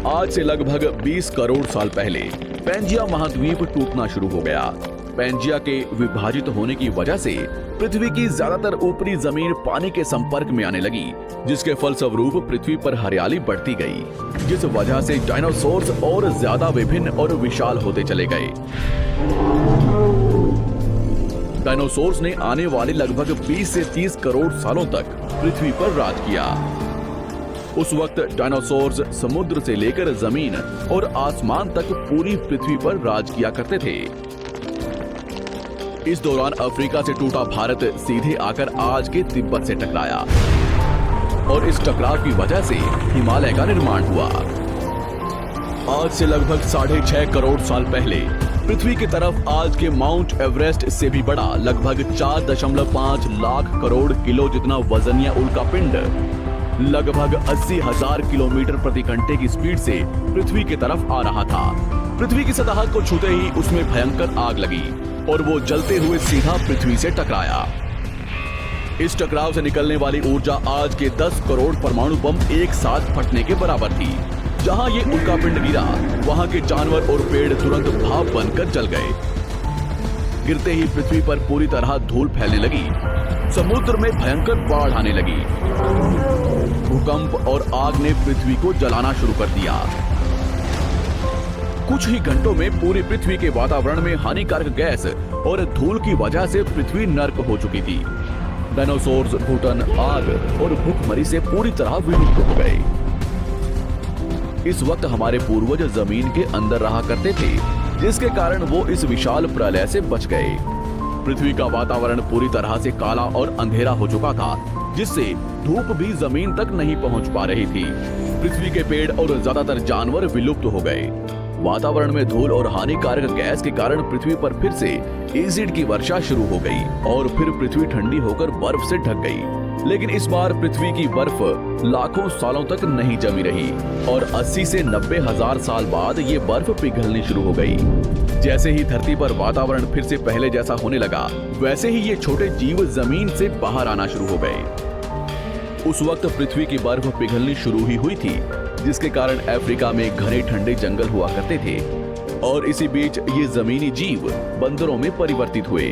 आज से लगभग 20 करोड़ साल पहले पैंजिया महाद्वीप टूटना शुरू हो गया। पैंजिया के विभाजित होने की वजह से पृथ्वी की ज्यादातर ऊपरी जमीन पानी के संपर्क में आने लगी, जिसके फलस्वरूप पृथ्वी पर हरियाली बढ़ती गई, जिस वजह से डायनासोर्स और ज्यादा विभिन्न और विशाल होते चले गए। डायनासोर्स ने आने वाले लगभग 20 से 30 करोड़ सालों तक पृथ्वी पर राज किया। उस वक्त डायनासोर्स समुद्र से लेकर जमीन और आसमान तक पूरी पृथ्वी पर राज किया करते थे। इस दौरान अफ्रीका से टूटा भारत सीधे आकर आज के तिब्बत से टकराया और इस टकराव की वजह से हिमालय का निर्माण हुआ। आज से लगभग 6.5 करोड़ साल पहले पृथ्वी की तरफ आज के माउंट एवरेस्ट से भी बड़ा लगभग 4.5 लाख करोड़ किलो जितना वजनिया उल्कापिंड लगभग 80,000 किलोमीटर प्रति घंटे की स्पीड से पृथ्वी की तरफ आ रहा था। पृथ्वी की सतह को छूते ही उसमें भयंकर आग लगी और वो जलते हुए सीधा पृथ्वी से टकराया। इस टकराव से निकलने वाली ऊर्जा आज के 10 करोड़ परमाणु बम एक साथ फटने के बराबर थी। जहां ये उल्कापिंड गिरा, वहां के जानवर और पेड़ तुरंत भाप बनकर जल गए। गिरते ही पृथ्वी पर पूरी तरह धूल फैलने लगी, समुद्र में भयंकर बाढ़ आने लगी। भूकंप और आग ने पृथ्वी को जलाना शुरू कर दिया। कुछ ही घंटों में पूरी पृथ्वी के वातावरण में हानिकारक गैस और धूल की वजह से पृथ्वी नर्क हो चुकी थी। डायनासोर्स घुटन, आग और भूखमरी से पूरी तरह विलुप्त हो गए। इस वक्त हमारे पूर्वज जमीन के अंदर रहा करते थे, जिसके कारण वो इस विशाल प्रलय से बच गए। पृथ्वी का वातावरण पूरी तरह से काला और अंधेरा हो चुका था, जिससे धूप भी जमीन तक नहीं पहुंच पा रही थी। पृथ्वी के पेड़ और ज्यादातर जानवर विलुप्त हो गए। वातावरण में धूल और हानिकारक गैस के कारण पृथ्वी पर फिर से एसिड की वर्षा शुरू हो गई और फिर पृथ्वी ठंडी होकर बर्फ से ढक गई। लेकिन इस बार पृथ्वी की बर्फ लाखों सालों तक नहीं जमी रही और 80 से 90 हजार साल बाद ये बर्फ पिघलनी शुरू हो गई। जैसे ही धरती पर वातावरण फिर से पहले जैसा होने लगा, वैसे ही ये छोटे जीव जमीन से बाहर आना शुरू हो गए। उस वक्त पृथ्वी की बर्फ पिघलनी शुरू ही हुई थी, जिसके कारण अफ्रीका में घने ठंडे जंगल हुआ करते थे और इसी बीच ये जमीनी जीव बंदरों में परिवर्तित हुए।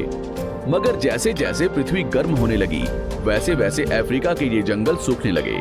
मगर जैसे जैसे पृथ्वी गर्म होने लगी, वैसे वैसे अफ्रीका के ये जंगल सूखने लगे